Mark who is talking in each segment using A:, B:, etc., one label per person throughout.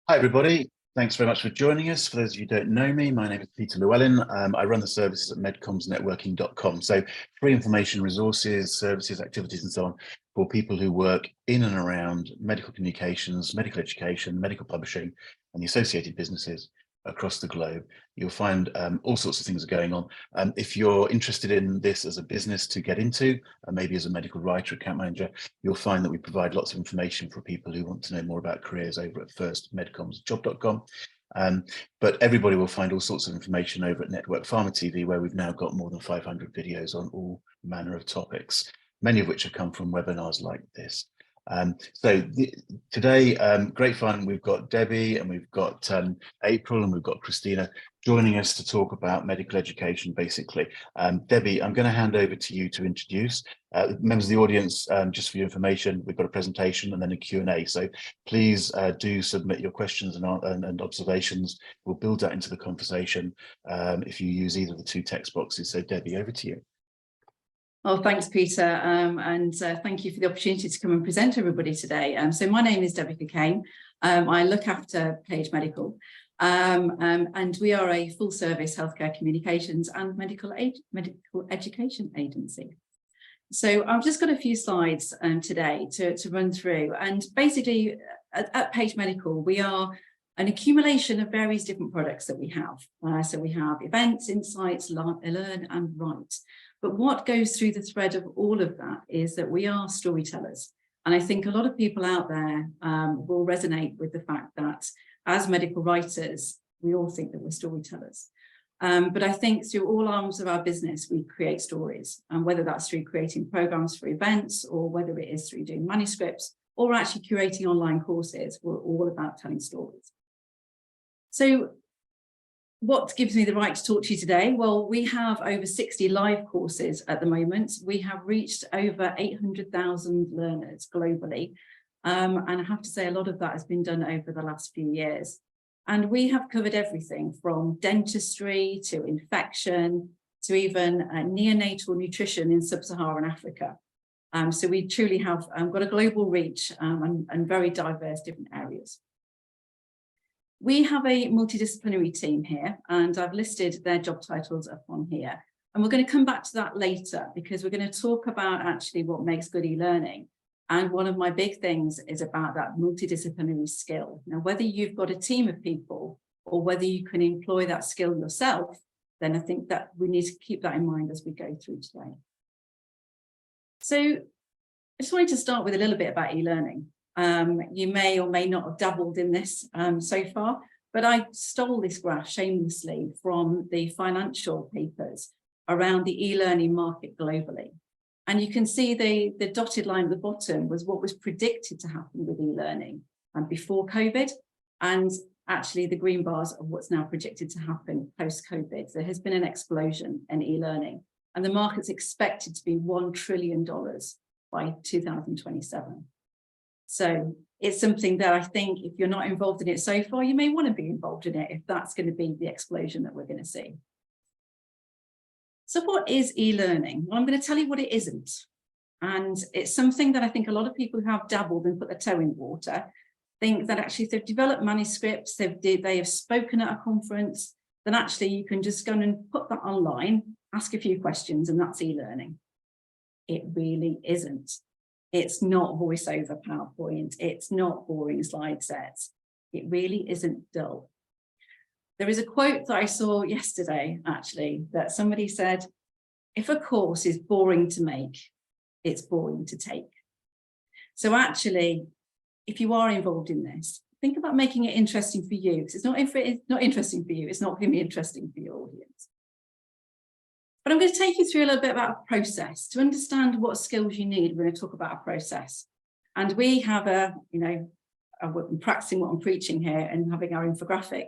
A: Hi, everybody. Thanks very much for joining us. For those of you who don't know me, my name is Peter Llewellyn. I run the services at MedComms So free information, resources, services, activities, and so on for people who work in and around medical communications, medical education, medical publishing, and the associated businesses across the globe. You'll find all sorts of things are going on. If you're interested in this as a business to get into, maybe as a medical writer, account manager, you'll find that we provide lots of information for people who want to know more about careers over at firstmedcommsjob.com. But everybody will find all sorts of information over at NetworkPharma TV, where we've now got more than 500 videos on all manner of topics, many of which have come from webinars like this. Today, great fun. We've got Debbie and we've got April and we've got Christina joining us to talk about medical education, basically. Debbie, I'm going to hand over to you to introduce members of the audience. Just for your information, we've got a presentation and then a Q&A. So please do submit your questions and observations. We'll build that into the conversation if you use either of the two text boxes. So Debbie, over to you.
B: Oh, thanks, Peter, and thank you for the opportunity to come and present to everybody today. So my name is Debbie Cockayne. I look after Page Medical, and we are a full-service healthcare communications and medical education agency. So I've just got a few slides today to run through, and basically at Page Medical, we are an accumulation of various different products that we have. So we have events, insights, learn and write. But what goes through the thread of all of that is that we are storytellers. And I think a lot of people out there will resonate with the fact that as medical writers, we all think that we're storytellers. But I think through all arms of our business, we create stories, and whether that's through creating programs for events, or whether it is through doing manuscripts, or actually curating online courses, we're all about telling stories. So what gives me the right to talk to you today? Well, we have over 60 live courses at the moment. We have reached over 800,000 learners globally. And I have to say a lot of that has been done over the last few years. And we have covered everything from dentistry to infection to even neonatal nutrition in sub-Saharan Africa. So we truly have got a global reach and very diverse different areas. We have a multidisciplinary team here, and I've listed their job titles up on here. And we're going to come back to that later, because we're going to talk about actually what makes good e-learning. And one of my big things is about that multidisciplinary skill. Now, whether you've got a team of people or whether you can employ that skill yourself, then I think that we need to keep that in mind as we go through today. So I just wanted to start with a little bit about e-learning. You may or may not have dabbled in this so far, but I stole this graph shamelessly from the financial papers around the e-learning market globally. And you can see the dotted line at the bottom was what was predicted to happen with e-learning before COVID, and actually the green bars are what's now predicted to happen post-COVID. There has been an explosion in e-learning, and the market's expected to be $1 trillion by 2027. So it's something that I think if you're not involved in it so far, you may want to be involved in it if that's going to be the explosion that we're going to see. So what is e-learning? Well, I'm going to tell you what it isn't. And it's something that I think a lot of people who have dabbled and put their toe in water think that actually if they've developed manuscripts, they have spoken at a conference, then actually you can just go and put that online, ask a few questions, and that's e-learning. It really isn't. It's not voiceover PowerPoint. It's not boring slide sets. It really isn't dull. There is a quote that I saw yesterday, actually, that somebody said, if a course is boring to make, it's boring to take. So actually, if you are involved in this, think about making it interesting for you, because it's not interesting for you, it's not going to be interesting for your audience. But I'm going to take you through a little bit about a process to understand what skills you need. We're going to talk about a process. And we have I'm practicing what I'm preaching here and having our infographic,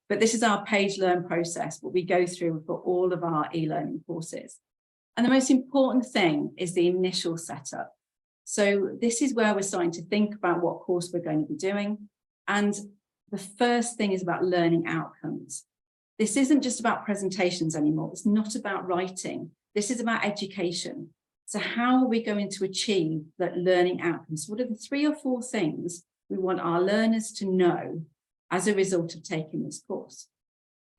B: but this is our Page Learn process, what we go through for all of our e-learning courses. And the most important thing is the initial setup. So this is where we're starting to think about what course we're going to be doing. And the first thing is about learning outcomes. This isn't just about presentations anymore. It's not about writing. This is about education. So how are we going to achieve that learning outcomes? What are the 3 or 4 things we want our learners to know as a result of taking this course.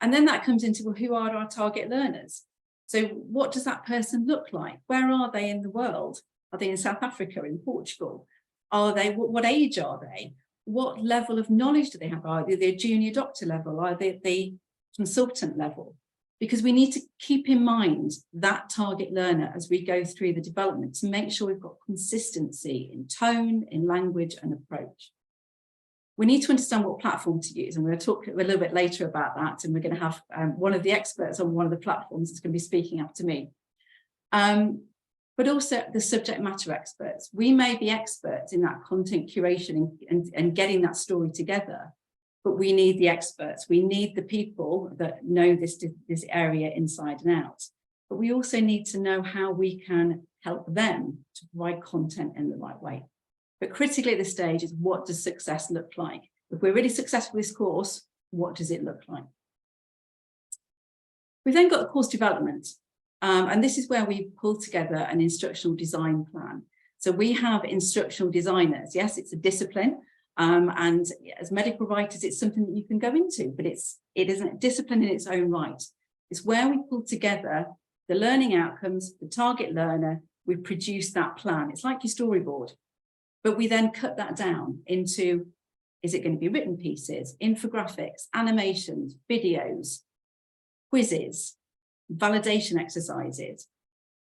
B: And then that comes into, well, who are our target learners? So what does that person look like? Where are they in the world? Are they in South Africa, in Portugal? Are they, what age are they? What level of knowledge do they have? Are they the junior doctor level? Are they the consultant level? Because we need to keep in mind that target learner as we go through the development to make sure we've got consistency in tone, in language and approach. We need to understand what platform to use, and we're going to talk a little bit later about that, and we're going to have one of the experts on one of the platforms that's going to be speaking after me. But also the subject matter experts. We may be experts in that content curation and getting that story together, but we need the experts. We need the people that know this area inside and out. But we also need to know how we can help them to provide content in the right way. But critically at this stage is, what does success look like? If we're really successful with this course, what does it look like? We've then got the course development. And this is where we pull together an instructional design plan. So we have instructional designers. Yes, it's a discipline. And as medical writers, it's something that you can go into, but it isn't a discipline in its own right. It's where we pull together the learning outcomes, the target learner, we produce that plan. It's like your storyboard, but we then cut that down into, is it going to be written pieces, infographics, animations, videos, quizzes, validation exercises?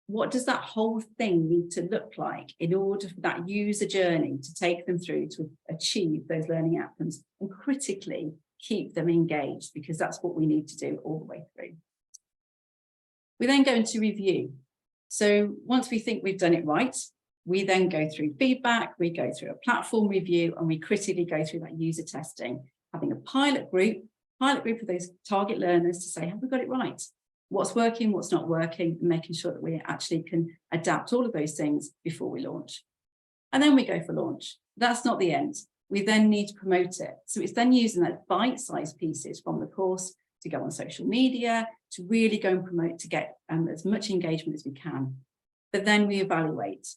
B: What does that whole thing need to look like in order for that user journey to take them through to achieve those learning outcomes and critically keep them engaged, because that's what we need to do all the way through. We then go into review. So once we think we've done it right, we then go through feedback, we go through a platform review, and we critically go through that user testing, having a pilot group of those target learners to say, have we got it right? What's working, what's not working, and making sure that we actually can adapt all of those things before we launch. And then we go for launch. That's not the end. We then need to promote it. So it's then using those bite-sized pieces from the course to go on social media, to really go and promote, to get as much engagement as we can. But then we evaluate.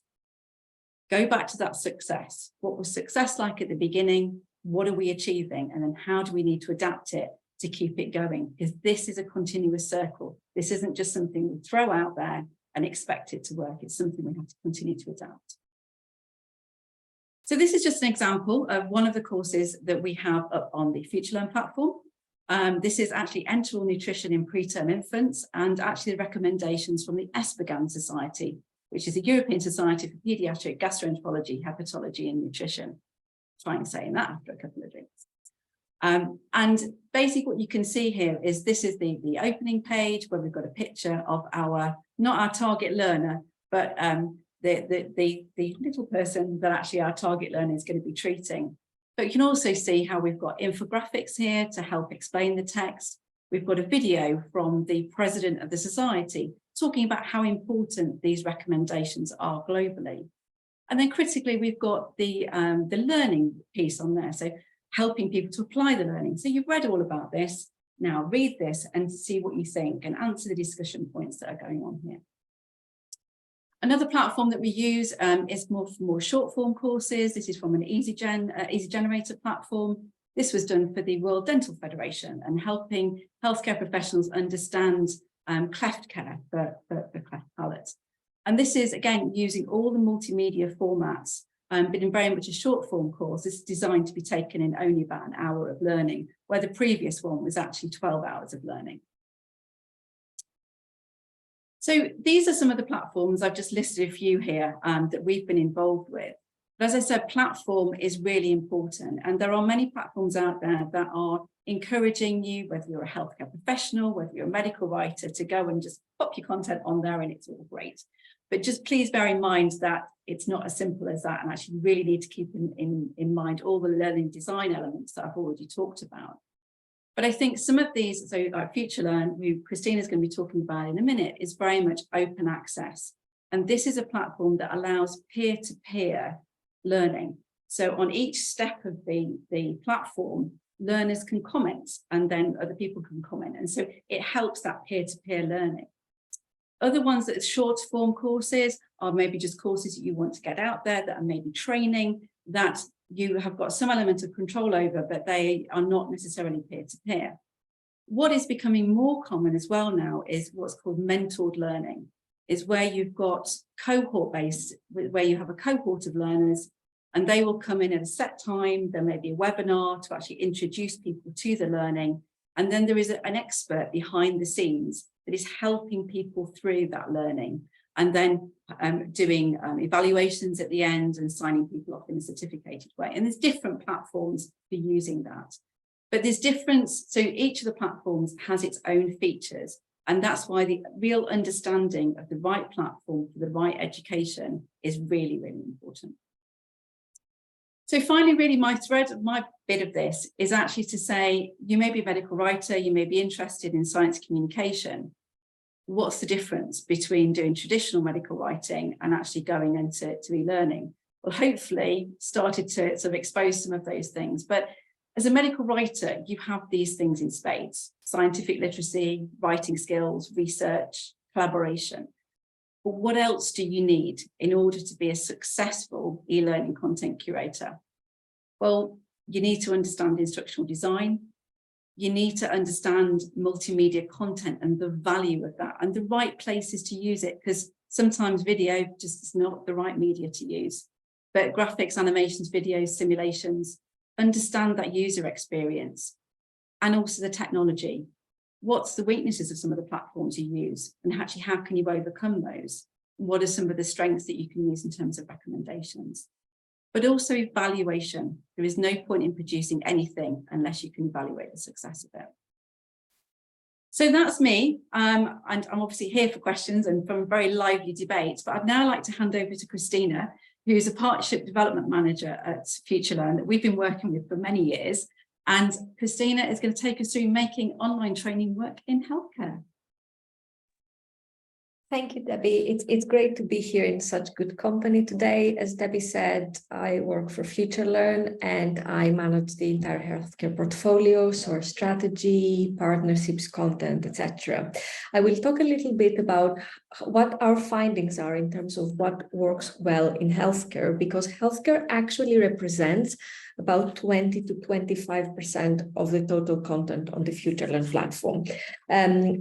B: Go back to that success. What was success like at the beginning? What are we achieving? And then how do we need to adapt it to keep it going? Because this is a continuous circle. This isn't just something we throw out there and expect it to work. It's something we have to continue to adapt. So this is just an example of one of the courses that we have up on the FutureLearn platform. This is actually enteral nutrition in preterm infants, and actually the recommendations from the Espergan Society, which is the European Society for Paediatric Gastroenterology, Hepatology and Nutrition. Try and say that after a couple of drinks. And basically what you can see here is this is the opening page where we've got a picture of our, not our target learner, but the little person that actually our target learner is going to be treating. But you can also see how we've got infographics here to help explain the text. We've got a video from the president of the society talking about how important these recommendations are globally. And then critically, we've got the learning piece on there. So helping people to apply the learning. So you've read all about this. Now read this and see what you think and answer the discussion points that are going on here. Another platform that we use is more short form courses. This is from an Easy Generator platform. This was done for the World Dental Federation and helping healthcare professionals understand cleft care for cleft palates. And this is, again, using all the multimedia formats, but in very much a short form course. It's designed to be taken in only about an hour of learning, where the previous one was actually 12 hours of learning. So these are some of the platforms. I've just listed a few here that we've been involved with. But as I said, platform is really important. And there are many platforms out there that are encouraging you, whether you're a healthcare professional, whether you're a medical writer, to go and just pop your content on there and it's all great. But just please bear in mind that it's not as simple as that. And actually you really need to keep in mind all the learning design elements that I've already talked about. But I think some of these, so like FutureLearn, who Christina's going to be talking about in a minute, is very much open access. And this is a platform that allows peer-to-peer learning. So on each step of the platform, learners can comment and then other people can comment. And so it helps that peer-to-peer learning. Other ones that are short form courses are maybe just courses that you want to get out there that are maybe training that you have got some element of control over, but they are not necessarily peer-to-peer. What is becoming more common as well now is what's called mentored learning, is where you've got cohort-based, where you have a cohort of learners and they will come in at a set time. There may be a webinar to actually introduce people to the learning. And then there is an expert behind the scenes that is helping people through that learning and then doing evaluations at the end and signing people off in a certificated way. And there's different platforms for using that. But there's difference, so each of the platforms has its own features, and that's why the real understanding of the right platform for the right education is really, really important. So finally, really my bit of this is actually to say, you may be a medical writer, you may be interested in science communication. What's the difference between doing traditional medical writing and actually going into e-learning? Well, hopefully started to sort of expose some of those things, but as a medical writer, you have these things in spades: scientific literacy, writing skills, research, collaboration. But what else do you need in order to be a successful e-learning content curator? Well, you need to understand instructional design. You need to understand multimedia content and the value of that and the right places to use it, because sometimes video just is not the right media to use. But graphics, animations, videos, simulations, understand that user experience and also the technology. What's the weaknesses of some of the platforms you use, and actually how can you overcome those? What are some of the strengths that you can use in terms of recommendations? But also evaluation. There is no point in producing anything unless you can evaluate the success of it. So that's me, and I'm obviously here for questions and from a very lively debate, but I'd now like to hand over to Christina, who is a Partnership Development Manager at FutureLearn that we've been working with for many years. And Christina is going to take us through making online training work in healthcare.
C: Thank you, Debbie. It's great to be here in such good company today. As Debbie said, I work for FutureLearn and I manage the entire healthcare portfolio, so our strategy, partnerships, content, etc. I will talk a little bit about what our findings are in terms of what works well in healthcare, because healthcare actually represents about 20 to 25% of the total content on the FutureLearn platform.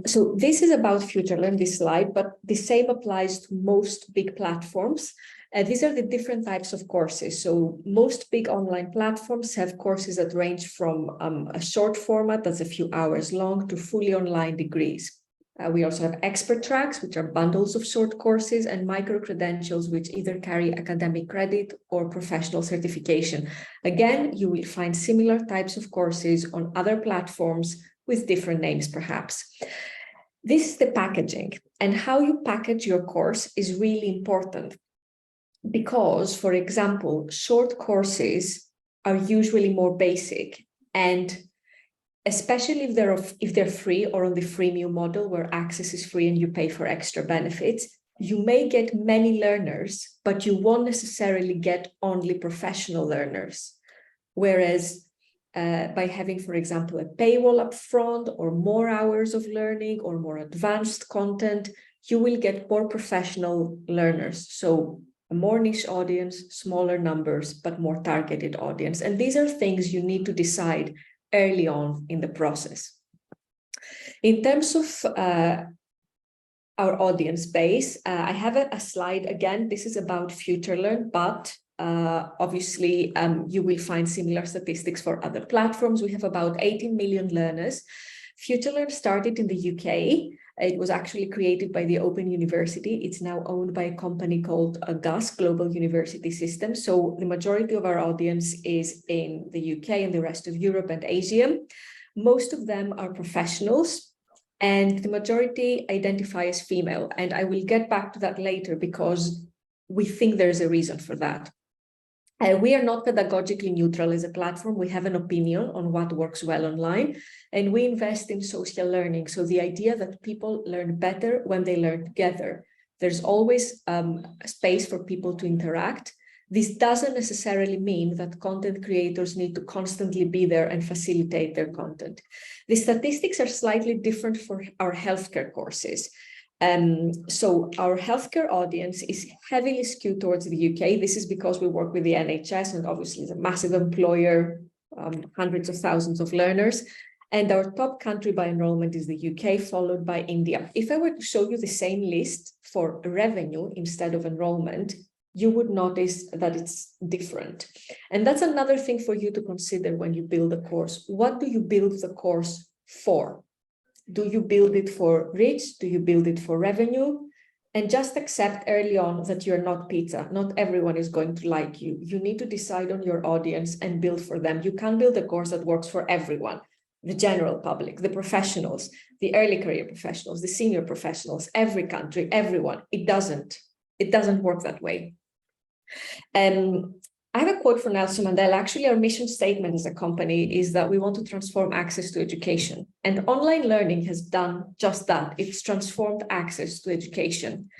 C: So this is about FutureLearn, this slide, but the same applies to most big platforms. These are the different types of courses. So most big online platforms have courses that range from a short format that's a few hours long to fully online degrees. We also have expert tracks, which are bundles of short courses, and micro-credentials, which either carry academic credit or professional certification. Again, you will find similar types of courses on other platforms with different names, perhaps. This is the packaging, and how you package your course is really important because, for example, short courses are usually more basic, and especially if they're free or on the freemium model where access is free and you pay for extra benefits, you may get many learners, but you won't necessarily get only professional learners. Whereas by having, for example, a paywall up front or more hours of learning or more advanced content, you will get more professional learners. So a more niche audience, smaller numbers, but more targeted audience. And these are things you need to decide early on in the process. In terms of our audience base, I have a slide again. This is about FutureLearn, but obviously you will find similar statistics for other platforms. We have about 18 million learners. FutureLearn started in the UK. It was actually created by the Open University. It's now owned by a company called GUS, Global University System. So the majority of our audience is in the UK and the rest of Europe and Asia. Most of them are professionals, and the majority identify as female. And I will get back to that later because we think there's a reason for that. We are not pedagogically neutral as a platform. We have an opinion on what works well online, and we invest in social learning. So the idea that people learn better when they learn together. There's always space for people to interact. This doesn't necessarily mean that content creators need to constantly be there and facilitate their content. The statistics are slightly different for our healthcare courses. So our healthcare audience is heavily skewed towards the UK. This is because we work with the NHS, and obviously it's a massive employer, hundreds of thousands of learners. And our top country by enrollment is the UK, followed by India. If I were to show you the same list for revenue instead of enrollment, you would notice that it's different. And that's another thing for you to consider when you build a course. What do you build the course for? Do you build it for reach? Do you build it for revenue? And just accept early on that you're not pizza. Not everyone is going to like you. You need to decide on your audience and build for them. You can't build a course that works for everyone. The general public, the professionals, the early career professionals, the senior professionals, every country, everyone. It doesn't work that way. I have a quote from Nelson Mandela. Actually, our mission statement as a company is that we want to transform access to education. And online learning has done just that. It's transformed access to education.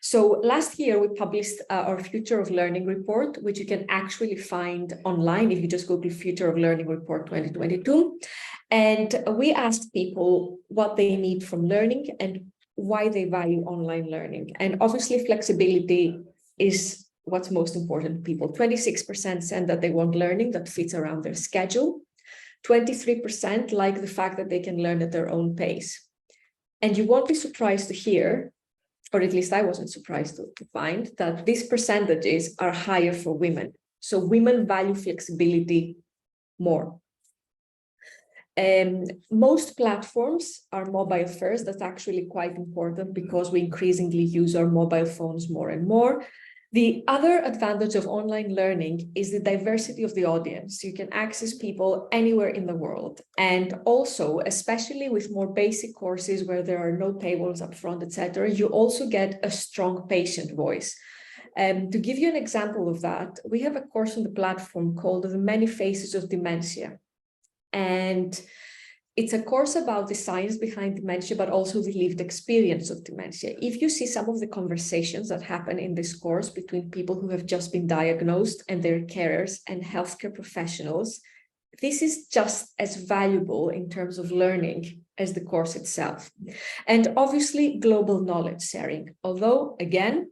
C: So last year, we published our Future of Learning report, which you can actually find online if you just Google Future of Learning Report 2022. And we asked people what they need from learning and why they value online learning. And obviously, flexibility is what's most important to people. 26% said that they want learning that fits around their schedule. 23% like the fact that they can learn at their own pace. And you won't be surprised to hear, or at least I wasn't surprised to find, that these percentages are higher for women. So women value flexibility more. Most platforms are mobile first. That's actually quite important because we increasingly use our mobile phones more and more. The other advantage of online learning is the diversity of the audience. You can access people anywhere in the world. And also, especially with more basic courses where there are no paywalls up front, etc., you also get a strong patient voice. To give you an example of that, we have a course on the platform called The Many Faces of Dementia. And it's a course about the science behind dementia, but also the lived experience of dementia. If you see some of the conversations that happen in this course between people who have just been diagnosed and their carers and healthcare professionals, this is just as valuable in terms of learning as the course itself. And obviously, global knowledge sharing. Although, again,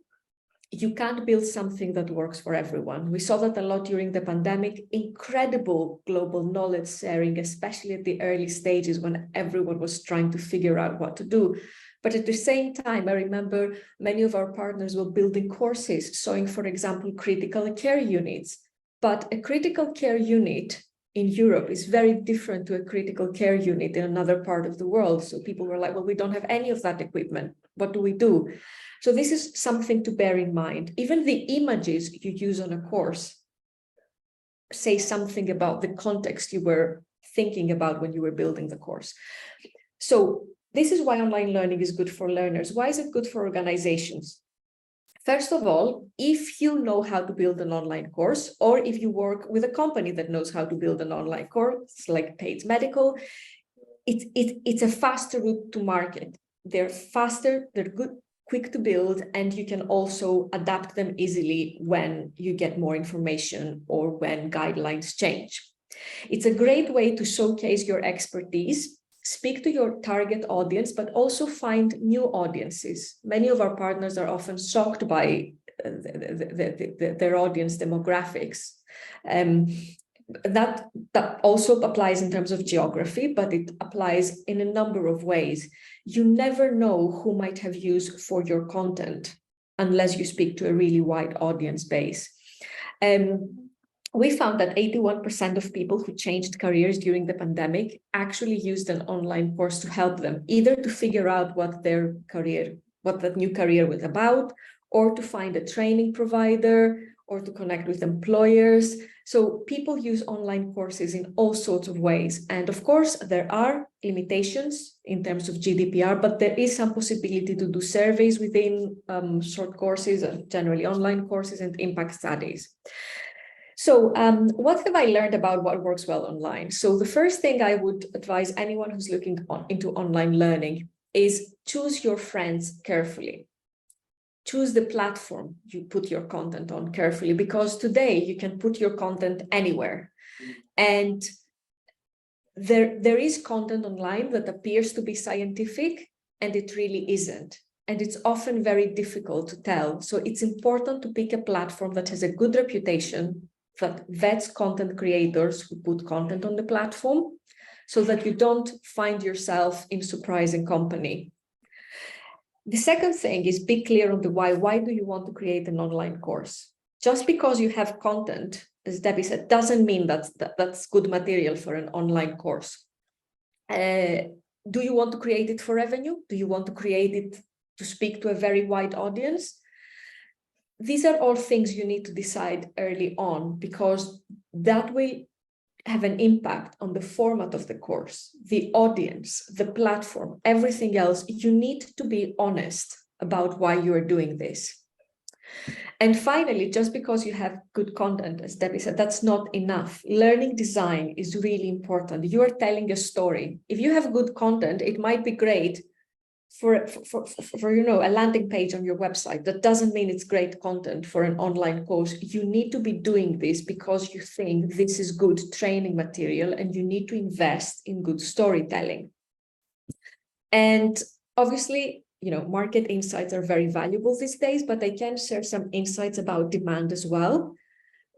C: you can't build something that works for everyone. We saw that a lot during the pandemic, incredible global knowledge sharing, especially at the early stages when everyone was trying to figure out what to do. But at the same time, I remember many of our partners were building courses showing, for example, critical care units. But a critical care unit in Europe is very different to a critical care unit in another part of the world. So people were like, well, we don't have any of that equipment. What do we do? So this is something to bear in mind. Even the images you use on a course say something about the context you were thinking about when you were building the course. So this is why online learning is good for learners. Why is it good for organizations? First of all, if you know how to build an online course, or if you work with a company that knows how to build an online course, like Paid Medical, it's a faster route to market. They're faster, they're good, quick to build, and you can also adapt them easily when you get more information or when guidelines change. It's a great way to showcase your expertise, speak to your target audience, but also find new audiences. Many of our partners are often shocked by their audience demographics. That also applies in terms of geography, but it applies in a number of ways. You never know who might have use for your content unless you speak to a really wide audience base. We found that 81% of people who changed careers during the pandemic actually used an online course to help them, either to figure out what that new career was about, or to find a training provider, or to connect with employers. So people use online courses in all sorts of ways. And of course, there are limitations in terms of GDPR, but there is some possibility to do surveys within short courses, generally online courses, and impact studies. So what have I learned about what works well online? So the first thing I would advise anyone who's looking into online learning is choose your friends carefully. Choose the platform you put your content on carefully, because today you can put your content anywhere. And there is content online that appears to be scientific, and it really isn't. and it's often very difficult to tell. So it's important to pick a platform that has a good reputation, that vets content creators who put content on the platform, so that you don't find yourself in surprising company. The second thing is be clear on the why. Why do you want to create an online course? Just because you have content, as Debbie said, doesn't mean that's good material for an online course. Do you want to create it for revenue? Do you want to create it to speak to a very wide audience? These are all things you need to decide early on, because that will have an impact on the format of the course, the audience, the platform, everything else. You need to be honest about why you are doing this. And finally, just because you have good content, as Debbie said, that's not enough. Learning design is really important. You are telling a story. If you have good content, it might be great for a landing page on your website. That doesn't mean it's great content for an online course. You need to be doing this because you think this is good training material, and you need to invest in good storytelling. And obviously, market insights are very valuable these days, but I can share some insights about demand as well.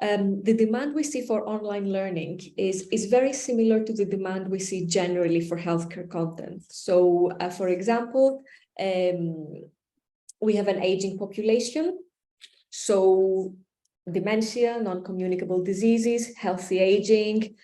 C: The demand we see for online learning is very similar to the demand we see generally for healthcare content. So, for example, we have an aging population. So dementia, non-communicable diseases, healthy aging.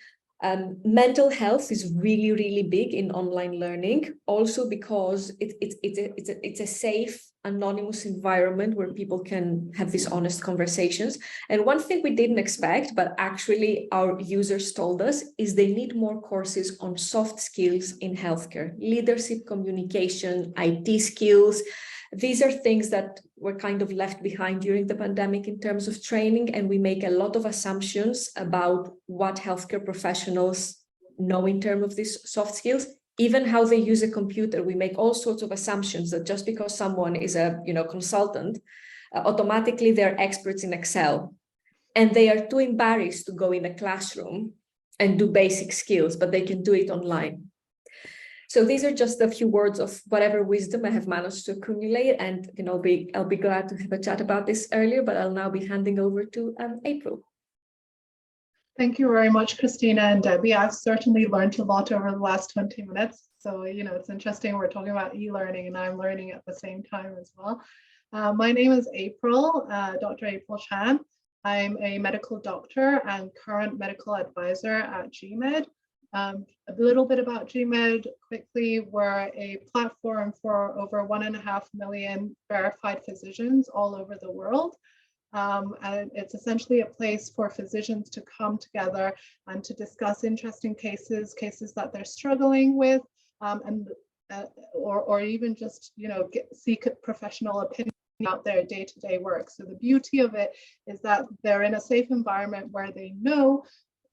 C: Mental health is really, really big in online learning, also because it's a safe, anonymous environment where people can have these honest conversations. And one thing we didn't expect, but actually our users told us, is they need more courses on soft skills in healthcare, leadership, communication, IT skills. These are things that were kind of left behind during the pandemic in terms of training, and we make a lot of assumptions about what healthcare professionals know in terms of these soft skills. Even how they use a computer, we make all sorts of assumptions that just because someone is a consultant, automatically they're experts in Excel, and they are too embarrassed to go in a classroom and do basic skills, but they can do it online. So these are just a few words of whatever wisdom I have managed to accumulate, and I'll be glad to have a chat about this earlier, but I'll now be handing over to April.
D: Thank you very much, Christina and Debbie. I've certainly learned a lot over the last 20 minutes. So, it's interesting, we're talking about e-learning and I'm learning at the same time as well. My name is April, Dr. April Chan. I'm a medical doctor and current medical advisor at GMed. A little bit about GMed quickly. We're a platform for over 1.5 million verified physicians all over the world. And it's essentially a place for physicians to come together and to discuss interesting cases that they're struggling with, or even just seek professional opinion about their day-to-day work. So the beauty of it is that they're in a safe environment where they know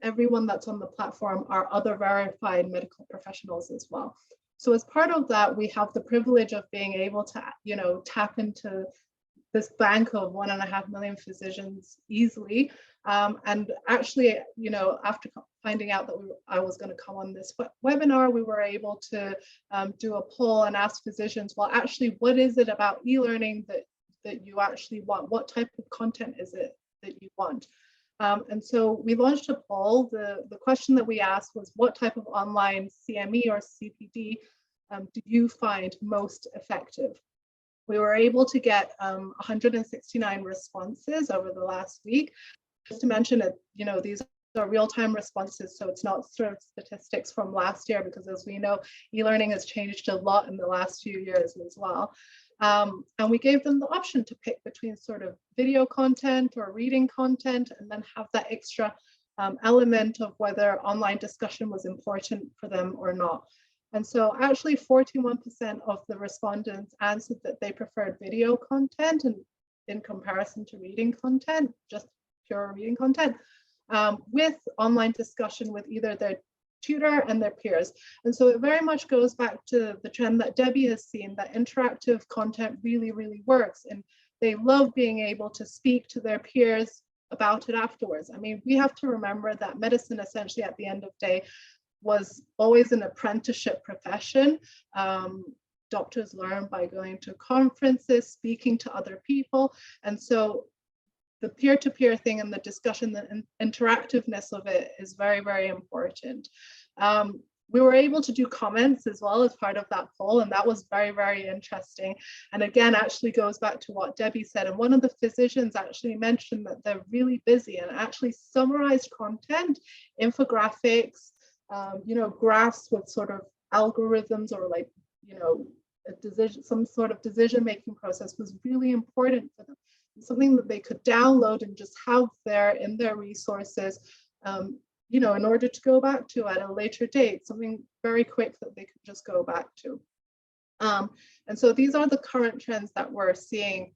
D: everyone that's on the platform are other verified medical professionals as well. So as part of that, we have the privilege of being able to tap into this bank of 1.5 million physicians easily. And actually, after finding out that I was going to come on this webinar, we were able to do a poll and ask physicians, well, actually, what is it about e-learning that you actually want? What type of content is it that you want? And so we launched a poll. The question that we asked was, what type of online CME or CPD do you find most effective? We were able to get 169 responses over the last week. Just to mention it, these are real-time responses, so it's not sort of statistics from last year, because as we know, e-learning has changed a lot in the last few years as well. And we gave them the option to pick between sort of video content or reading content, and then have that extra element of whether online discussion was important for them or not. And so actually 41% of the respondents answered that they preferred video content and in comparison to reading content, just pure reading content, with online discussion with either their tutor and their peers. And so it very much goes back to the trend that Debbie has seen, that interactive content really, really works. And they love being able to speak to their peers about it afterwards. I mean, we have to remember that medicine essentially at the end of the day was always an apprenticeship profession. doctors learn by going to conferences, speaking to other people. And so the peer-to-peer thing and the discussion, the interactiveness of it is very, very important. We were able to do comments as well as part of that poll, and that was very, very interesting. And again, actually goes back to what Debbie said. And one of the physicians actually mentioned that they're really busy and actually summarized content, infographics, you know, graphs with sort of algorithms or like, you know, some sort of decision-making process was really important for them. Something that they could download and just have there in their resources, you know, in order to go back to at a later date, something very quick that they could just go back to. And so these are the current trends that we're seeing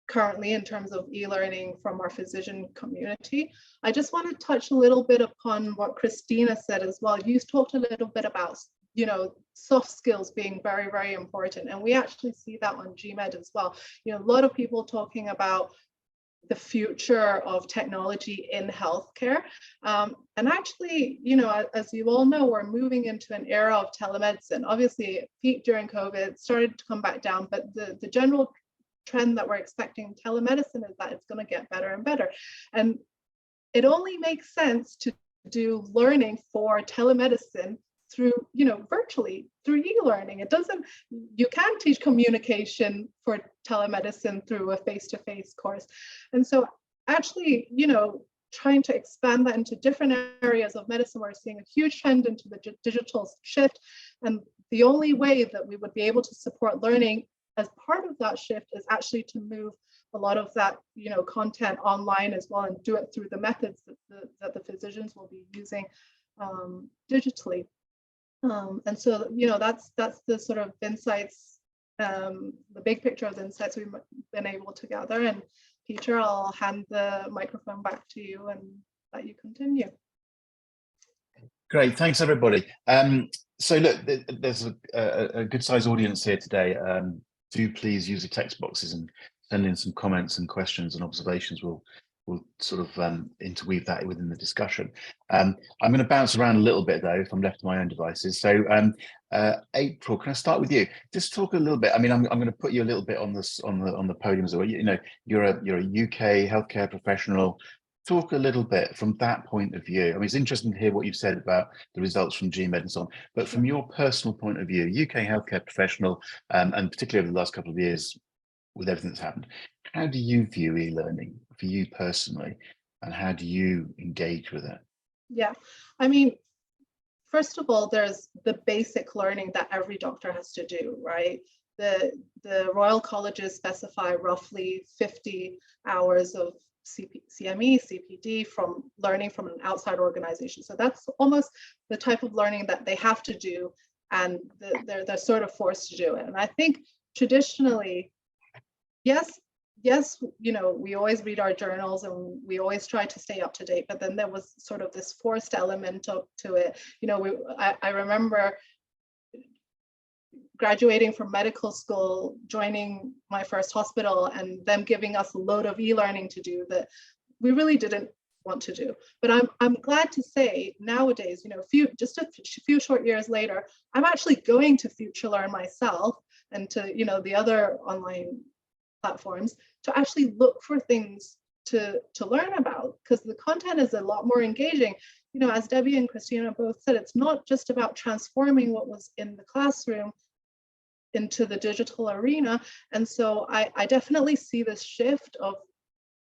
D: currently in terms of e-learning from our physician community. I just want to touch a little bit upon what Christina said as well. You talked a little bit about, you know, soft skills being very, very important. And we actually see that on GMed as well. You know, a lot of people talking about the future of technology in healthcare. And actually, you know, as you all know, we're moving into an era of telemedicine. Obviously, it peaked during COVID, started to come back down, but the general trend that we're expecting in telemedicine is that it's going to get better and better. And it only makes sense to do learning for telemedicine through, you know, virtually through e-learning. It doesn't, you can teach communication for telemedicine through a face-to-face course. And so actually, you know, trying to expand that into different areas of medicine, we're seeing a huge trend into the digital shift. And the only way that we would be able to support learning as part of that shift is actually to move a lot of that, you know, content online as well, and do it through the methods that the physicians will be using digitally. And so, you know, that's the sort of insights, the big picture of the insights we've been able to gather. And Peter, I'll hand the microphone back to you and let you continue.
A: Great, thanks everybody. So look, there's a good sized audience here today. Do please use the text boxes and send in some comments and questions and observations. We'll sort of interweave that within the discussion. I'm going to bounce around a little bit though, if I'm left to my own devices. So April, can I start with you? Just talk a little bit. I mean, I'm going to put you a little bit on this on the podium as well. You know, you're a UK healthcare professional. Talk a little bit from that point of view. I mean, it's interesting to hear what you've said about the results from GMed and so on, but from your personal point of view, UK healthcare professional, and particularly over the last couple of years, with everything that's happened, how do you view e-learning for you personally, and how do you engage with it? Yeah,
D: I mean, first of all, there's the basic learning that every doctor has to do, right? The Royal Colleges specify roughly 50 hours of CME, CPD from learning from an outside organization. So that's almost the type of learning that they have to do, and they're sort of forced to do it. And I think traditionally, yes, you know, we always read our journals and we always try to stay up to date, but then there was sort of this forced element to it. You know, I remember graduating from medical school, joining my first hospital, and them giving us a load of e-learning to do that we really didn't want to do. But I'm glad to say nowadays, you know, just a few short years later, I'm actually going to FutureLearn myself and to, you know, the other online platforms to actually look for things to learn about, because the content is a lot more engaging. You know, as Debbie and Christina both said, it's not just about transforming what was in the classroom into the digital arena. And so I definitely see this shift of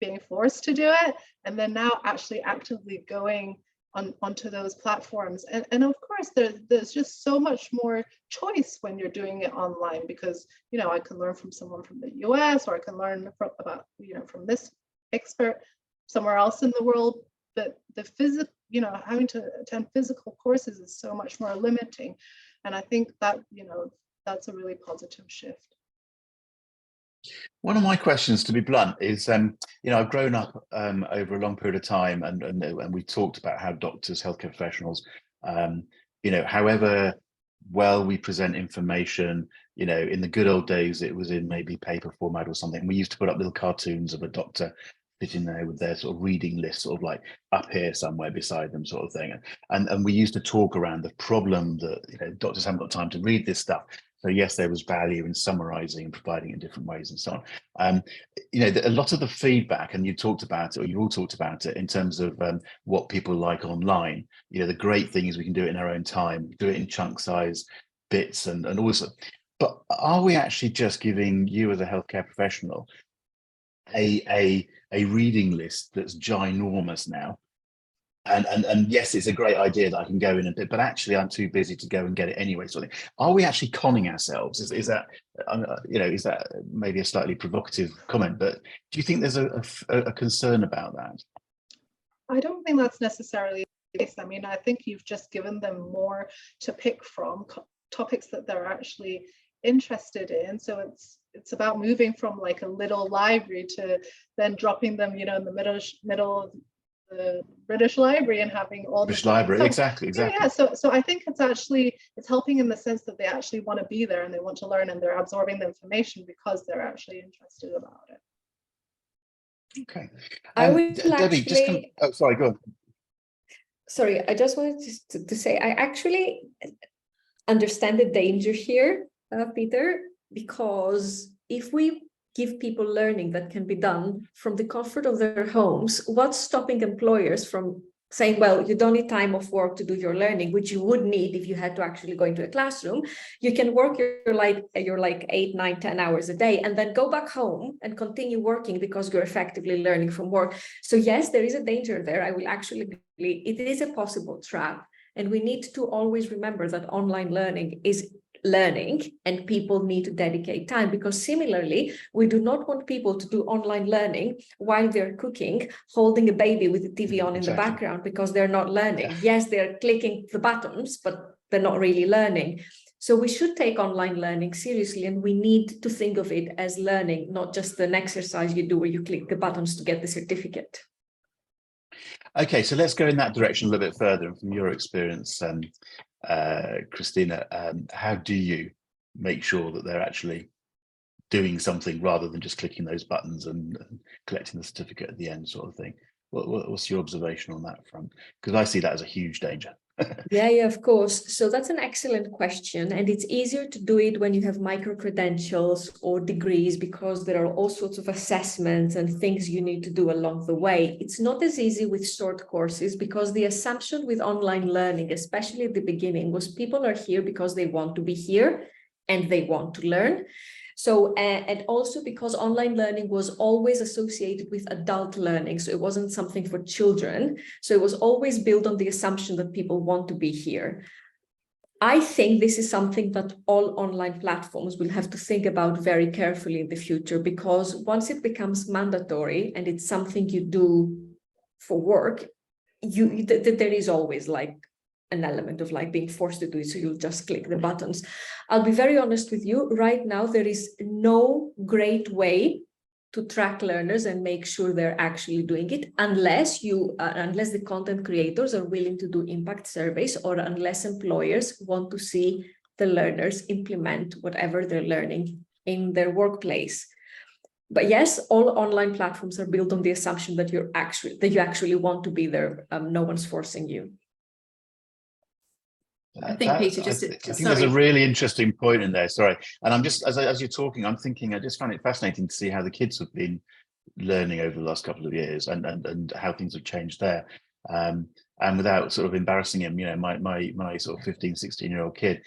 D: being forced to do it, and then now actually actively going onto those platforms. And of course, there's just so much more choice when you're doing it online, because, you know, I can learn from someone from the US, or I can learn about, you know, from this expert somewhere else in the world. But the physical, you know, having to attend physical courses is so much more limiting. And I think that, you know, that's a really positive shift.
A: One of my questions, to be blunt, is, you know, I've grown up over a long period of time, and we talked about how doctors, healthcare professionals, you know, however well we present information, you know, in the good old days, it was in maybe paper format or something. We used to put up little cartoons of a doctor sitting there with their sort of reading list, sort of like up here somewhere beside them, sort of thing. And we used to talk around the problem that, you know, doctors haven't got time to read this stuff. So yes, there was value in summarizing and providing it in different ways and so on. A lot of the feedback, and you talked about it, or you all talked about it in terms of what people like online. The great thing is we can do it in our own time, do it in chunk size bits and also. But are we actually just giving you as a healthcare professional a reading list that's ginormous now? And yes, it's a great idea that I can go in and do, but actually I'm too busy to go and get it anyway. So are we actually conning ourselves? Is that is that maybe a slightly provocative comment? But do you think there's a concern about that?
D: I don't think that's necessarily the case. I mean, I think you've just given them more to pick from, topics that they're actually interested in. So it's about moving from like a little library to then dropping them, in the middle of the British Library and having all the
A: British Library,
D: so,
A: exactly.
D: Yeah, so I think it's helping in the sense that they actually want to be there and they want to learn and they're absorbing the information because they're actually interested about it.
A: Okay.
C: I would
A: Debbie,
C: actually,
A: sorry, go on.
C: Sorry, I just wanted to say I actually understand the danger here, Peter, because if we give people learning that can be done from the comfort of their homes, what's stopping employers from saying, well, you don't need time off work to do your learning, which you would need if you had to actually go into a classroom. You can work your 8, 9, 10 hours a day and then go back home and continue working because you're effectively learning from work. So yes, there is a danger there. I will actually believe it is a possible trap. And we need to always remember that online learning is learning and people need to dedicate time, because similarly, we do not want people to do online learning while they're cooking, holding a baby with the TV on in the background, because they're not learning. Yeah. Yes, they're clicking the buttons, but they're not really learning. So we should take online learning seriously, and we need to think of it as learning, not just an exercise you do where you click the buttons to get the certificate.
A: Okay, so let's go in that direction a little bit further. And from your experience, Christina, how do you make sure that they're actually doing something rather than just clicking those buttons and collecting the certificate at the end, sort of thing? What's your observation on that front? Because I see that as a huge danger.
C: Yeah, of course. So that's an excellent question. And it's easier to do it when you have micro-credentials or degrees, because there are all sorts of assessments and things you need to do along the way. It's not as easy with short courses, because the assumption with online learning, especially at the beginning, was people are here because they want to be here and they want to learn. So, and also because online learning was always associated with adult learning. So it wasn't something for children. So it was always built on the assumption that people want to be here. I think this is something that all online platforms will have to think about very carefully in the future, because once it becomes mandatory and it's something you do for work, there is always like an element of like being forced to do it, so you'll just click the buttons. I'll be very honest with you, right now there is no great way to track learners and make sure they're actually doing it, unless the content creators are willing to do impact surveys, or unless employers want to see the learners implement whatever they're learning in their workplace. But yes, all online platforms are built on the assumption that you actually want to be there. No one's forcing you.
B: I think, Peter,
A: I think there's a really interesting point in there. Sorry, and I'm just as you're talking, I'm thinking I just find it fascinating to see how the kids have been learning over the last couple of years, and how things have changed there. And without sort of embarrassing him, my sort of 15, 16-year-old kid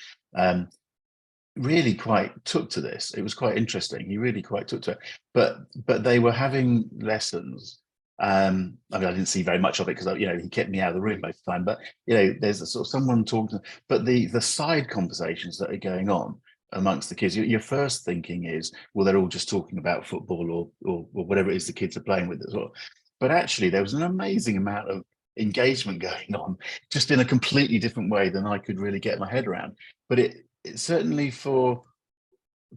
A: really quite took to this. It was quite interesting. He really quite took to it. But they were having lessons. I mean, I didn't see very much of it because he kept me out of the room most of the time. But there's a sort of someone talking. But the side conversations that are going on amongst the kids, your first thinking is, well, they're all just talking about football or whatever it is the kids are playing with as well. But actually, there was an amazing amount of engagement going on, just in a completely different way than I could really get my head around. But it certainly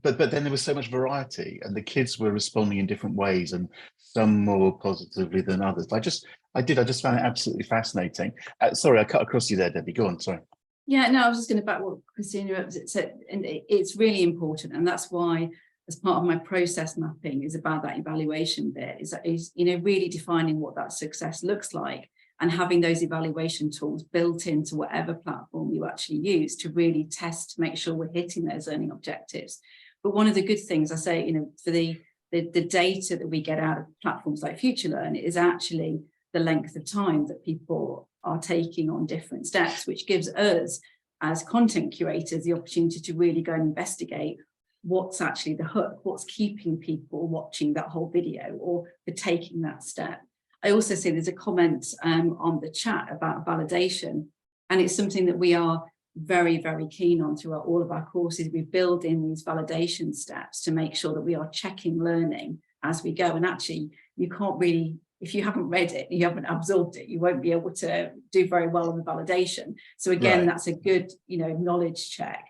A: but then there was so much variety, and the kids were responding in different ways, and some more positively than others. I just found it absolutely fascinating. Sorry, I cut across you there, Debbie. Go on, sorry.
B: Yeah, no, I was just going to back what Christina said, and it's really important, and that's why, as part of my process mapping, is about that evaluation bit. Is really defining what that success looks like, and having those evaluation tools built into whatever platform you actually use to really test to make sure we're hitting those learning objectives. But one of the good things I say, you know, for the data that we get out of platforms like FutureLearn is actually the length of time that people are taking on different steps, which gives us as content curators the opportunity to really go and investigate what's actually the hook, what's keeping people watching that whole video or for taking that step. I also see there's a comment on the chat about validation, and it's something that we are very, very keen on throughout all of our courses. We build in these validation steps to make sure that we are checking learning as we go. And actually, you can't really, if you haven't read it, you haven't absorbed it, you won't be able to do very well on the validation. So again, that's a good, you know, knowledge check.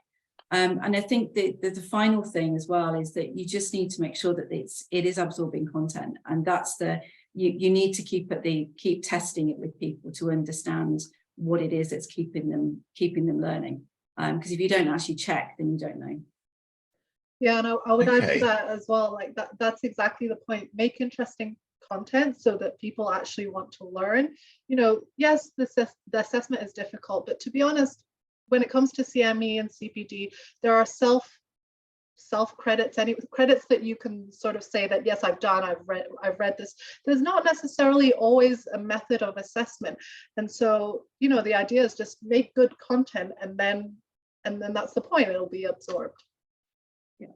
B: And I think that the final thing as well is that you just need to make sure that it is absorbing content, and that's you need to keep testing it with people to understand what it is that's keeping them learning. Because if you don't actually check, then you don't know.
D: Yeah, and I would add to that as well, like that's exactly the point. Make interesting content so that people actually want to learn. You know, yes, the assessment is difficult, but to be honest, when it comes to CME and CPD, there are self credits, any credits that you can sort of say that, yes, I've read this. There's not necessarily always a method of assessment. And so, you know, the idea is just make good content, and then that's the point, it'll be absorbed.
B: Yeah.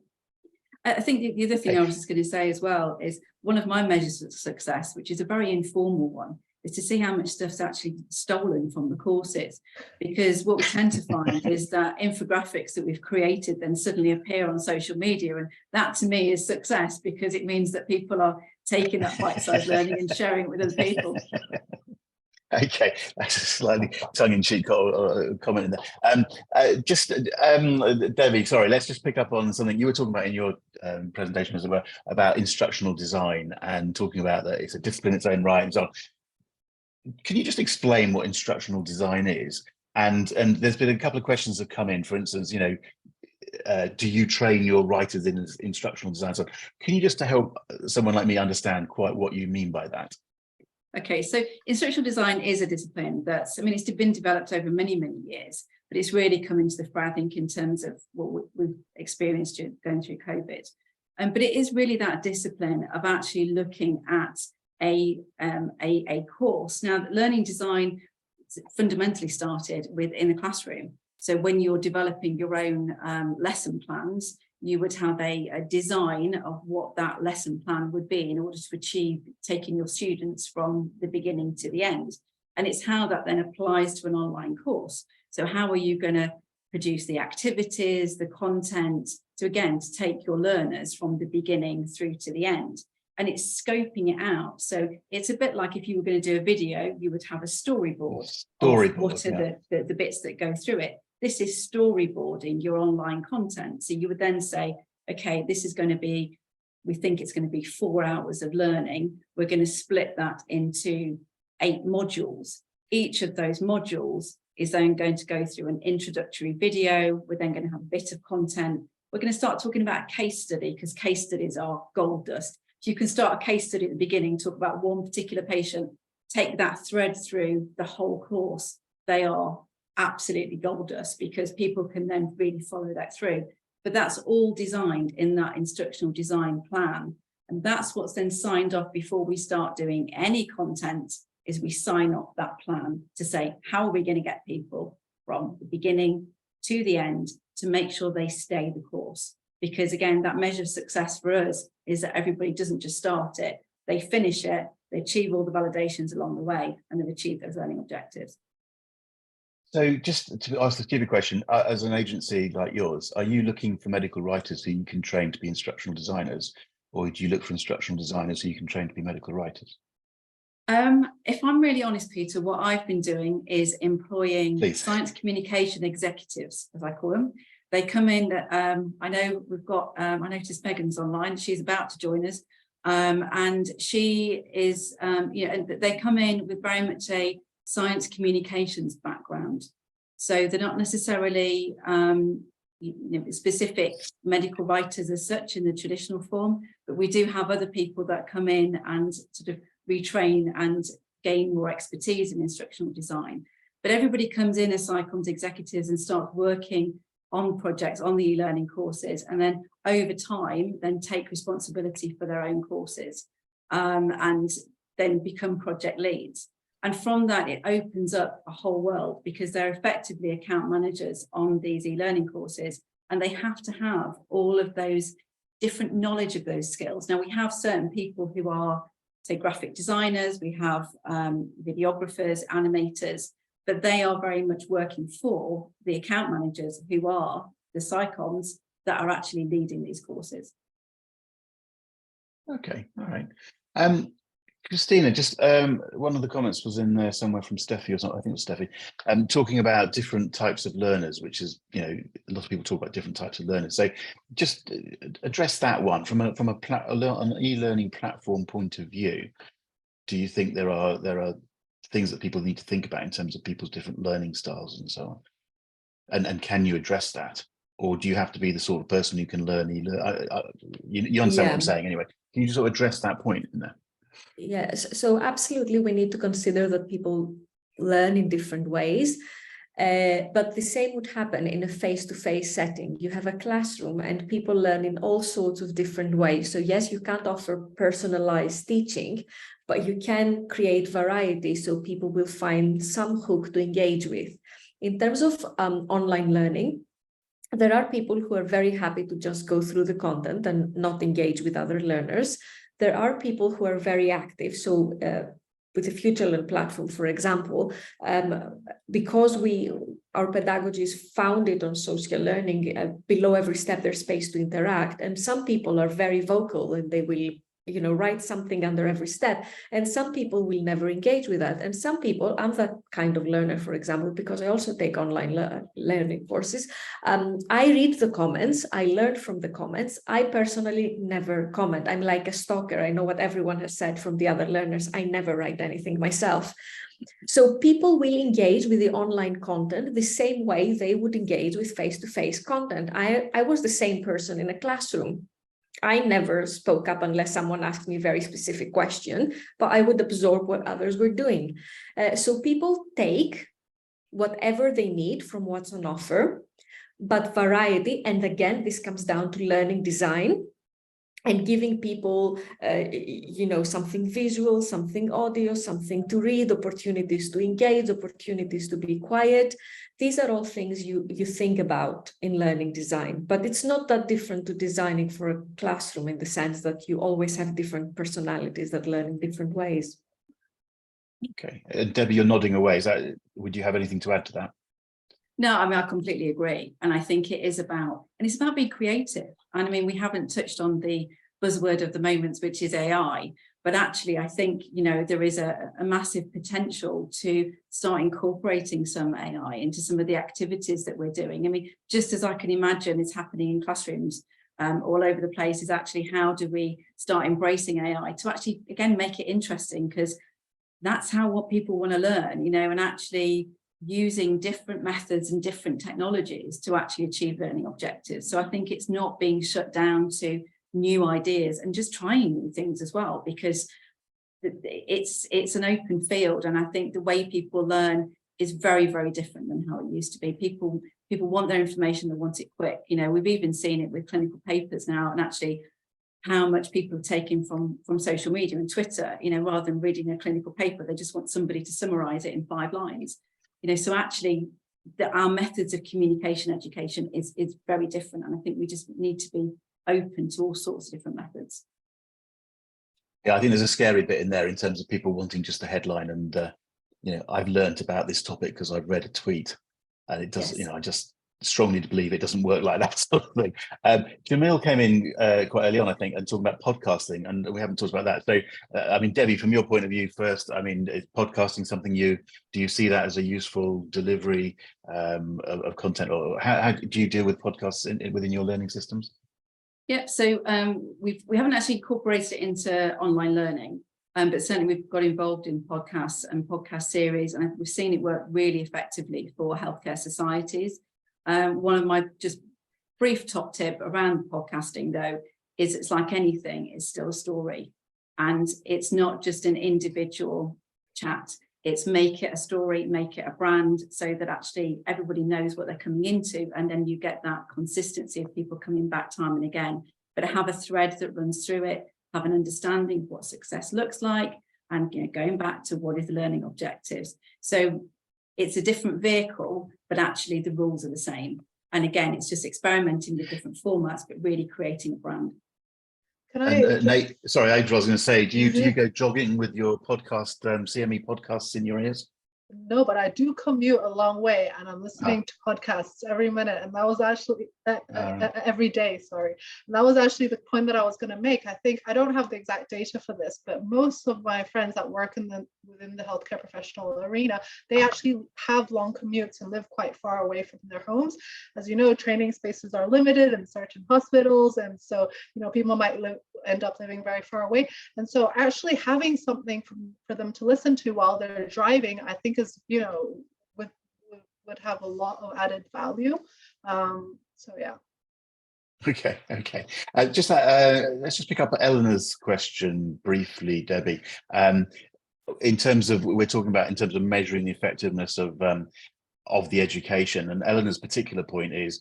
B: I think the other thing I was just going to say as well is one of my measures of success, which is a very informal one, is to see how much stuff's actually stolen from the courses. Because what we tend to find is that infographics that we've created then suddenly appear on social media. And that to me is success, because it means that people are taking that bite-sized learning and sharing it with other people.
A: Okay, that's a slightly tongue-in-cheek comment in there. Debbie, sorry, let's just pick up on something you were talking about in your presentation as well, about instructional design, and talking about that it's a discipline in its own right and so on. Can you just explain what instructional design is? And there's been a couple of questions that come in, for instance, you know, do you train your writers in instructional design? So can you just to help someone like me understand quite what you mean by that?
B: Okay, so instructional design is a discipline that's, I mean, it's been developed over many, many years, but it's really come into the fore, I think, in terms of what we've experienced going through COVID. But it is really that discipline of actually looking at a course. Now, learning design fundamentally started within the classroom. So when you're developing your own lesson plans, you would have a design of what that lesson plan would be in order to achieve taking your students from the beginning to the end. And it's how that then applies to an online course. So how are you going to produce the activities, the content, to again, to take your learners from the beginning through to the end. And it's scoping it out. So it's a bit like if you were going to do a video, you would have a storyboard. What are the bits that go through it. This is storyboarding your online content. So you would then say, okay, this is going to be, we think it's going to be 4 hours of learning. We're going to split that into 8 modules. Each of those modules is then going to go through an introductory video. We're then going to have a bit of content. We're going to start talking about a case study, because case studies are gold dust. So you can start a case study at the beginning, talk about one particular patient, take that thread through the whole course. They are absolutely gold dust, because people can then really follow that through. But that's all designed in that instructional design plan. And that's what's then signed off before we start doing any content, is we sign off that plan to say, how are we going to get people from the beginning to the end to make sure they stay the course? Because again, that measure of success for us is that everybody doesn't just start it, they finish it, they achieve all the validations along the way, and then achieve those learning objectives.
A: So just to ask the stupid question, as an agency like yours, are you looking for medical writers who you can train to be instructional designers, or do you look for instructional designers who you can train to be medical writers?
B: If I'm really honest, Peter, what I've been doing is employing science communication executives, as I call them. They come in, I know we've got, I noticed Megan's online, she's about to join us. And she is, you know, they come in with very much a science communications background. So they're not necessarily you know, specific medical writers as such in the traditional form, but we do have other people that come in and sort of retrain and gain more expertise in instructional design. But everybody comes in as SciComms executives and start working on projects, on the e-learning courses, and then over time, then take responsibility for their own courses and then become project leads. And from that, it opens up a whole world because they're effectively account managers on these e-learning courses, and they have to have all of those different knowledge of those skills. Now, we have certain people who are, say, graphic designers, we have videographers, animators, but they are very much working for the account managers who are the SciComms that are actually leading these courses.
A: Okay, all right. Christina, just one of the comments was in there somewhere from Steffi or something, I think it was Steffi, talking about different types of learners, which is, you know, a lot of people talk about different types of learners. So just address that one from an e-learning platform point of view. Do you think there are things that people need to think about in terms of people's different learning styles and so on? And can you address that? Or do you have to be the sort of person who can learn you understand what I'm saying anyway? Can you just sort of address that point in there?
C: Yes, so absolutely we need to consider that people learn in different ways, but the same would happen in a face-to-face setting. You have a classroom and people learn in all sorts of different ways. So yes, you can't offer personalized teaching, but you can create variety so people will find some hook to engage with. In terms of online learning, there are people who are very happy to just go through the content and not engage with other learners. There are people who are very active. So with the Future Learn platform, for example, because our pedagogy is founded on social learning, below every step there's space to interact. And some people are very vocal and they will, you know, write something under every step. And some people will never engage with that. And some people, I'm that kind of learner, for example, because I also take online learning courses. I read the comments, I learn from the comments. I personally never comment. I'm like a stalker. I know what everyone has said from the other learners. I never write anything myself. So people will engage with the online content the same way they would engage with face-to-face content. I was the same person in a classroom. I never spoke up unless someone asked me a very specific question, but I would absorb what others were doing. So people take whatever they need from what's on offer, but variety, and again, this comes down to learning design and giving people, you know, something visual, something audio, something to read, opportunities to engage, opportunities to be quiet. These are all things you think about in learning design, but it's not that different to designing for a classroom in the sense that you always have different personalities that learn in different ways.
A: Okay, Debbie, you're nodding away. Would you have anything to add to that?
B: No, I mean, I completely agree. And I think it's about being creative. And I mean, we haven't touched on the buzzword of the moment, which is AI. But actually, I think, you know, there is a massive potential to start incorporating some AI into some of the activities that we're doing. I mean, just as I can imagine it's happening in classrooms all over the place, is actually how do we start embracing AI to actually, again, make it interesting, because that's what people want to learn, you know, and actually using different methods and different technologies to actually achieve learning objectives. So I think it's not being shut down to new ideas and just trying new things as well, because it's an open field. And I think the way people learn is very, very different than how it used to be. People want their information, they want it quick. You know, we've even seen it with clinical papers now, and actually how much people have taken from social media and Twitter, you know, rather than reading a clinical paper, they just want somebody to summarize it in 5 lines. You know, so actually our methods of communication education is very different. And I think we just need to be open to all sorts of different methods.
A: Yeah, I think there's a scary bit in there in terms of people wanting just a headline. And, you know, I've learned about this topic because I've read a tweet, and it does, you know, I just strongly believe it doesn't work like that sort of thing. Jamil came in quite early on, I think, and talking about podcasting, and we haven't talked about that. So, I mean, Debbie, from your point of view first, I mean, is podcasting something do you see that as a useful delivery of content, or how do you deal with podcasts within your learning systems?
B: Yeah, so we haven't actually incorporated it into online learning, but certainly we've got involved in podcasts and podcast series, and we've seen it work really effectively for healthcare societies. One of my just brief top tip around podcasting, though, is it's like anything, it's still a story. And it's not just an individual chat. It's make it a story, make it a brand, so that actually everybody knows what they're coming into, and then you get that consistency of people coming back time and again. But have a thread that runs through it, have an understanding of what success looks like, and going back to what is the learning objectives. So it's a different vehicle, but actually the rules are the same. And again, it's just experimenting with different formats, but really creating a brand.
D: Can I
A: Nate, sorry, Adrian, I was going to say, do you go jogging with your podcast, CME podcasts in your ears?
D: No, but I do commute a long way, and I'm listening to podcasts every minute, and that was actually every day, sorry. And that was actually the point that I was going to make. I think I don't have the exact data for this, but most of my friends that work within the healthcare professional arena, they actually have long commutes and live quite far away from their homes. As you know, training spaces are limited in certain hospitals, and so people might end up living very far away. And so actually having something for them to listen to while they're driving, I think is, would have a lot of added value. So yeah.
A: Okay. Let's just pick up Eleanor's question briefly, Debbie. In terms of measuring the effectiveness of the education, and Eleanor's particular point is,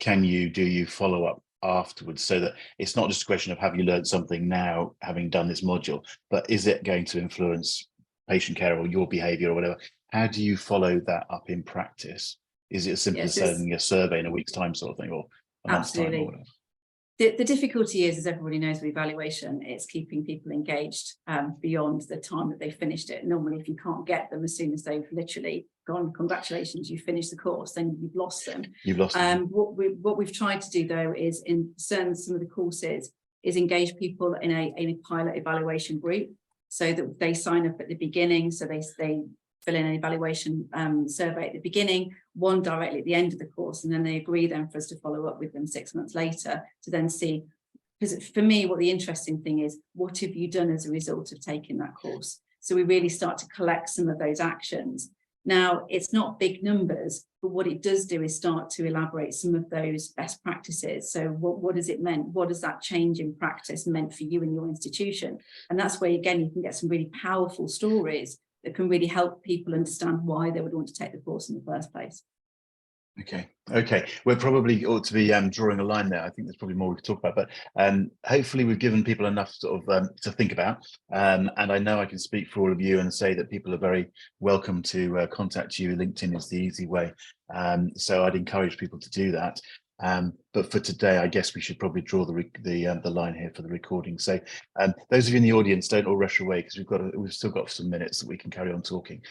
A: do you follow up afterwards, so that it's not just a question of have you learned something now having done this module, but is it going to influence patient care or your behavior or whatever? How do you follow that up in practice? Is it as simple as sending a survey in a week's time sort of thing, or a month's time or whatever?
B: The difficulty is, as everybody knows with evaluation, it's keeping people engaged beyond the time that they finished it. Normally, if you can't get them as soon as they've literally gone, congratulations, you finished the course, then you've lost them. What we've tried to do, though, is in some of the courses, is engage people in a pilot evaluation group, so that they sign up at the beginning, so they fill in an evaluation survey at the beginning, one directly at the end of the course, and then they agree then for us to follow up with them 6 months later to then see, because for me, what the interesting thing is, what have you done as a result of taking that course? So we really start to collect some of those actions. Now, it's not big numbers, but what it does do is start to elaborate some of those best practices. So what has it meant? What has that change in practice meant for you and your institution? And that's where, again, you can get some really powerful stories that can really help people understand why they would want to take the course in the first place.
A: Okay. We're probably ought to be drawing a line there. I think there's probably more we could talk about, but hopefully we've given people enough sort of to think about. And I know I can speak for all of you and say that people are very welcome to contact you. LinkedIn is the easy way. So I'd encourage people to do that. But for today, I guess we should probably draw the line here for the recording. So those of you in the audience, don't all rush away, because we've still got some minutes that we can carry on talking.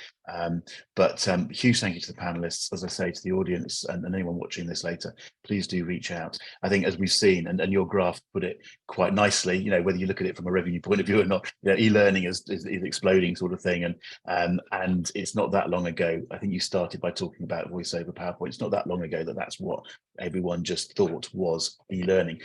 A: But huge thank you to the panelists, as I say, to the audience and anyone watching this later. Please do reach out. I think, as we've seen, and your graph put it quite nicely, whether you look at it from a revenue point of view or not, e-learning is exploding sort of thing. And it's not that long ago. I think you started by talking about voice over PowerPoint. It's not that long ago that's what everyone just thought was e-learning,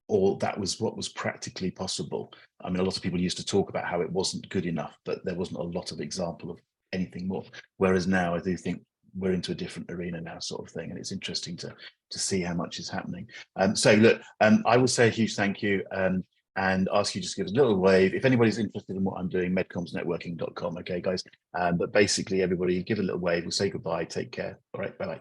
A: or that was what was practically possible. I mean, a lot of people used to talk about how it wasn't good enough, but there wasn't a lot of example of anything more. Whereas now I do think we're into a different arena now, sort of thing, and it's interesting to see how much is happening. So look, I would say a huge thank you, and ask you just to give us a little wave if anybody's interested in what I'm doing. MedCommsNetworking.com. Okay, guys. But basically, everybody give a little wave. We'll say goodbye. Take care. All right. Bye bye.